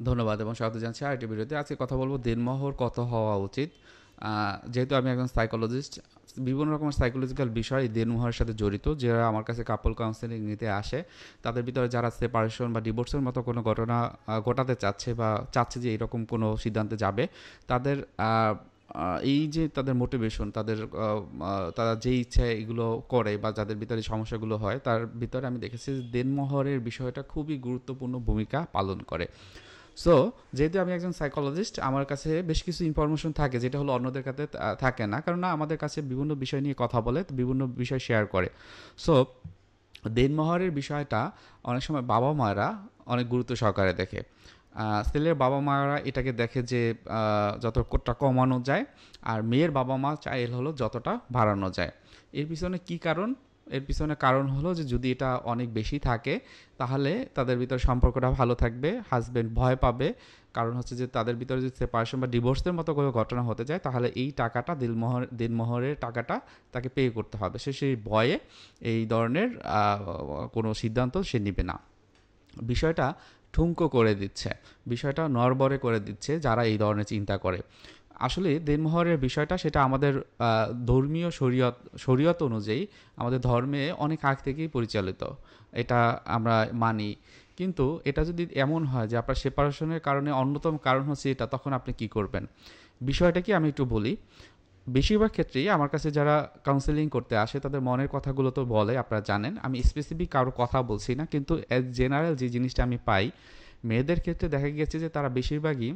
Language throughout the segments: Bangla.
ধন্যবাদ এবং স্বাগত জানাচ্ছি আরেকটি ভিডিওতে। আজকে কথা বলবো দেনমোহর কত হওয়া উচিত। যেহেতু আমি একজন সাইকোলজিস্ট, বিভিন্ন রকমের সাইকোলজিক্যাল বিষয় দেনমোহরের সাথে জড়িত। যারা আমার কাছে কাপল কাউন্সেলিং নিতে আসে, তাদের ভিতরে যারা সেপারেশন বা ডিভোর্সের মতো কোনো ঘটনা ঘটাতে চাচ্ছে বা চাচ্ছে যে এরকম কোনো সিদ্ধান্তে যাবে, তাদের এই যে তাদের মোটিভেশন, তারা যে ইচ্ছা এগুলো করে বা যাদের ভিতরে সমস্যাগুলো হয়, তার ভিতরে আমি দেখেছি যে দেনমোহরের বিষয়টা খুবই গুরুত্বপূর্ণ ভূমিকা পালন করে। সো যেহেতু আমি একজন সাইকোলজিস্ট, আমার কাছে বেশ কিছু ইনফরমেশন থাকে যেটা হলো অন্যদের কাছে থাকে না, কারণ আমাদের কাছে বিভিন্ন বিষয় নিয়ে কথা বলে, বিভিন্ন বিষয় শেয়ার করে। সো দেনমোহরের বিষয়টা অনেক সময় বাবা মায়েরা অনেক গুরুত্ব সহকারে দেখে। ছেলের বাবা মায়েরা এটাকে দেখে যে যতটা কমানো যায়, আর মেয়ের বাবা মা চায় হলো যতটা বাড়ানো যায়। এর পিছনে কি কারণ? এর পিছনে কারণ হলো যে যদি এটা অনেক বেশি থাকে, তাহলে তাদের ভিতরে সম্পর্কটা ভালো থাকবে, হাজব্যান্ড ভয় পাবে। কারণ হচ্ছে যে তাদের ভিতরে যদি সেপারেশন বা ডিভোর্সের মতো কোনো ঘটনা হতে যায়, তাহলে এই টাকাটা দিনমোহরের টাকাটা তাকে পে করতে হবে। সে সেই ভয়ে এই ধরনের কোনো সিদ্ধান্ত সে নেবে না। বিষয়টা ঠুনকো করে দিচ্ছে, বিষয়টা নড়বড়ে করে দিচ্ছে যারা এই ধরনের চিন্তা করে। আসলে দেনমোহরের বিষয়টা সেটা আমাদের ধর্মীয় শরীয়ত অনুযায়ী আমাদের ধর্মে অনেক আগ থেকেই পরিচালিত, এটা আমরা মানি। কিন্তু এটা যদি এমন হয় যে আপনার সেপারেশনের কারণে অন্যতম কারণ হচ্ছে এটা, তখন আপনি কি করবেন? বিষয়টা কি আমি একটু বলি। বেশিরভাগ ক্ষেত্রেই আমার কাছে যারা কাউন্সেলিং করতে আসে, তাদের মনের কথাগুলো তো বলে, আপনারা জানেন। আমি স্পেসিফিক কারো কথা বলছি না, কিন্তু অ্যাজ জেনারেল যে জিনিসটা আমি পাই, মেয়েদের ক্ষেত্রে দেখা গেছে যে তারা বেশিরভাগই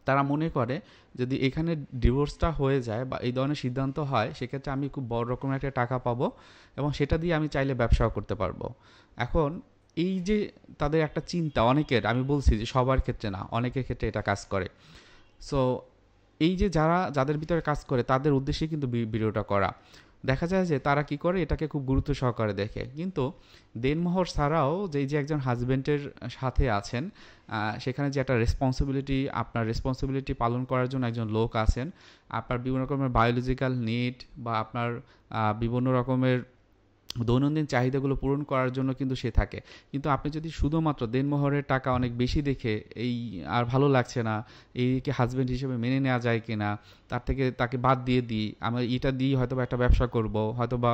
তারা মনে করে যদি এখানে ডিভোর্সটা হয়ে যায় বা এই ধরনের সিদ্ধান্ত হয়, সেক্ষেত্রে আমি খুব বড় রকমের একটা টাকা পাবো এবং সেটা দিয়ে আমি চাইলে ব্যবসাও করতে পারবো। এখন এই যে তাদের একটা চিন্তা, অনেকের, আমি বলছি যে সবার ক্ষেত্রে না, অনেকের ক্ষেত্রে এটা কাজ করে। সো এই যে যাদের ভিতরে কাজ করে তাদের উদ্দেশ্যে কিন্তু ভিডিওটা করা। দেখা যায় যে তারা কি করে, এটাকে খুব গুরুত্ব সহকারে দেখে। কিন্তু দেনমোহর ছাড়াও যে একজন হাজবেন্ডের সাথে আছেন, সেখানে যে একটা রেসপন্সিবিলিটি, আপনার রেসপন্সিবিলিটি পালন করার জন্য একজন লোক আছেন। আপনার বিভিন্ন রকমের বায়োলজিক্যাল নিড বা আপনার বিভিন্ন রকমের দৈনন্দিন চাহিদাগুলো পূরণ করার জন্য কিন্তু সে থাকে। কিন্তু আপনি যদি শুধুমাত্র দেনমোহরের টাকা অনেক বেশি দেখে এই আর ভালো লাগছে না, এইকে হাজব্যান্ড হিসেবে মেনে নেওয়া যায় কিনা, তার থেকে তাকে বাদ দিয়ে দিই, আমি এটা দিয়ে হয়তো বা একটা ব্যবসা করব, হয়তো বা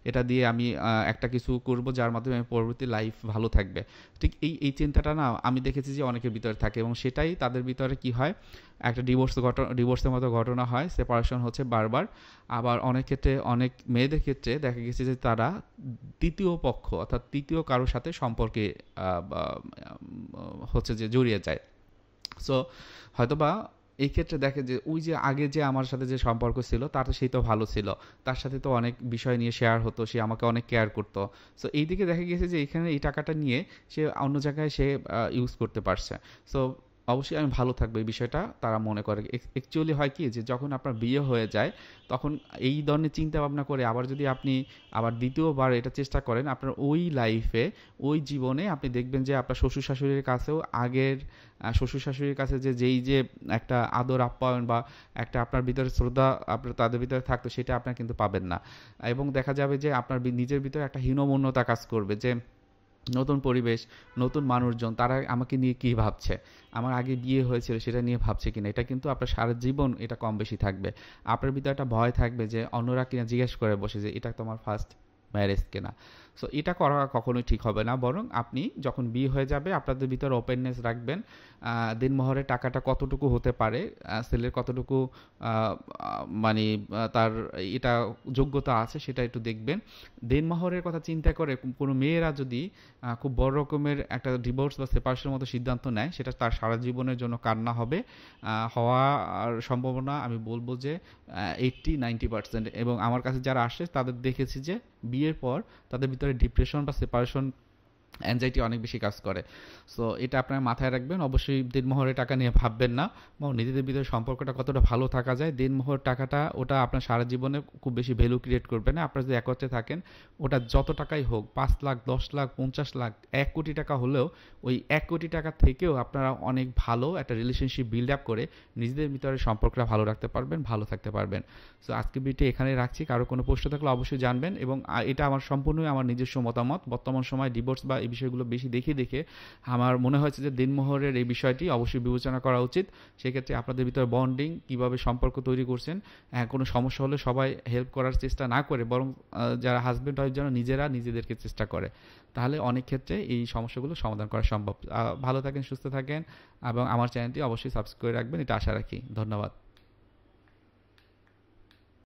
এটা দিয়ে আমি একটা কিছু করব যার মাধ্যমে আমি পরবর্তী লাইফ ভালো থাকবে। ঠিক এই চিন্তাটা না আমি দেখেছি যে অনেকের ভিতরে থাকে, এবং সেটাই তাদের ভিতরে কি হয়, একটা ডিভোর্সের মতো ঘটনা হয়, সেপারেশন হচ্ছে বারবার। আবার অনেক ক্ষেত্রে, অনেক মেয়েদের ক্ষেত্রে দেখা গেছে যে তারা তৃতীয় পক্ষ অর্থাৎ তৃতীয় কারোর সাথে সম্পর্কে হচ্ছে যে জড়িয়ে যায়। সো হয়তোবা এই ক্ষেত্রে দেখে যে ওই যে আগে যে আমার সাথে যে সম্পর্ক ছিল, তার সেই তো ভালো ছিল, তার সাথে তো অনেক বিষয় নিয়ে শেয়ার হতো, সে আমাকে অনেক কেয়ার করতো। সো এই দিকে দেখা গেছে যে এখানে এই টাকাটা নিয়ে সে অন্য জায়গায় সে ইউজ করতে পারছে। সো অবশ্যই আমি ভালো থাকবো, এই বিষয়টা তারা মনে করে। অ্যাকচুয়ালি হয় কি, যে যখন আপনার বিয়ে হয়ে যায়, তখন এই ধরনের চিন্তা ভাবনা করে আবার যদি আপনি আবার দ্বিতীয়বার এটা চেষ্টা করেন, আপনার ওই লাইফে, ওই জীবনে আপনি দেখবেন যে আপনার শ্বশুর শাশুড়ির কাছেও আগের শ্বশুর শাশুড়ির কাছে যে একটা আদর আপ্যায়ন বা একটা আপনার ভিতরে শ্রদ্ধা আপনার তাদের ভিতরে থাকতো, সেটা আপনার কিন্তু পাবেন না। এবং দেখা যাবে যে আপনার নিজের ভিতরে একটা হীনমন্যতা কাজ করবে যে নতুন পরিবেশ, নতুন মানুষজন, তারা আমাকে নিয়ে কী ভাবছে, আমার আগে বিয়ে হয়েছিল সেটা নিয়ে ভাবছে কিনা, এটা কিন্তু আপনার সারা জীবন এটা কম বেশি থাকবে। আপনার ভিতরে একটা ভয় থাকবে যে অন্যরা কিনা জিজ্ঞেস করে বসে যে এটা তোমার ফার্স্ট ম্যারেজ কিনা। সো এটা করা কখনোই ঠিক হবে না, বরং আপনি যখন বিয়ে হয়ে যাবে আপনাদের ভিতরে ওপেননেস রাখবেন। দিনমোহরের টাকাটা কতটুকু হতে পারে, ছেলের কতটুকু মানে তার এটা যোগ্যতা আছে, সেটা একটু দেখবেন। দিনমোহরের কথা চিন্তা করে কোনো মেয়েরা যদি খুব বড় রকমের একটা ডিভোর্স বা সেপারেশনের মতো সিদ্ধান্ত নেয়, সেটা তার সারা জীবনের জন্য কান্না হবে। হওয়ার সম্ভাবনা আমি বলবো যে 80-90%। এবং আমার কাছে যারা আসে তাদের দেখেছি যে বিয়ের পর তাদের ভিতরে ডিপ্রেশন বা সেপারেশন অ্যাংজাইটি অনেক বেশি কাজ করে। সো এটা আপনারা মাথায় রাখবেন। অবশ্যই দিনমোহরের টাকা নিয়ে ভাববেন না, এবং নিজেদের ভিতরে সম্পর্কটা কতটা ভালো থাকা যায়। দিনমোহর টাকাটা ওটা আপনার সারা জীবনে খুব বেশি ভ্যালু ক্রিয়েট করবে না। আপনারা যদি একত্রে থাকেন, ওটা যত টাকাই হোক, 5 লাখ, 10 লাখ, 50 লাখ, 1 কোটি টাকা হলেও, ওই 1 কোটি টাকা থেকেও আপনারা অনেক ভালো একটা রিলেশনশিপ বিল্ড আপ করে নিজেদের ভিতরে সম্পর্কটা ভালো রাখতে পারবেন, ভালো থাকতে পারবেন। সো আজকের ভিডিওটি এখানেই রাখছি। কারো কোনো প্রশ্ন থাকলে অবশ্যই জানবেন, এবং এটা আমার সম্পূর্ণই আমার নিজস্ব মতামত। বর্তমান সময় ডিভোর্স বা এই বিষয়গুলো বেশি দেখে আমার মনে হয়েছে যে দিনমোহরের এই বিষয়টি অবশ্যই বিবেচনা করা উচিত। সেক্ষেত্রে আপনাদের ভিতরে বন্ডিং, কীভাবে সম্পর্ক তৈরি করছেন, কোনো সমস্যা হলে সবাই হেল্প করার চেষ্টা না করে বরং যারা হাজব্যান্ড ওয়াইফ যেন নিজেদেরকে চেষ্টা করে, তাহলে অনেক ক্ষেত্রে এই সমস্যাগুলো সমাধান করা সম্ভব। ভালো থাকেন, সুস্থ থাকেন এবং আমার চ্যানেলটি অবশ্যই সাবস্ক্রাইব করে রাখবেন, এটা আশা রাখি। ধন্যবাদ।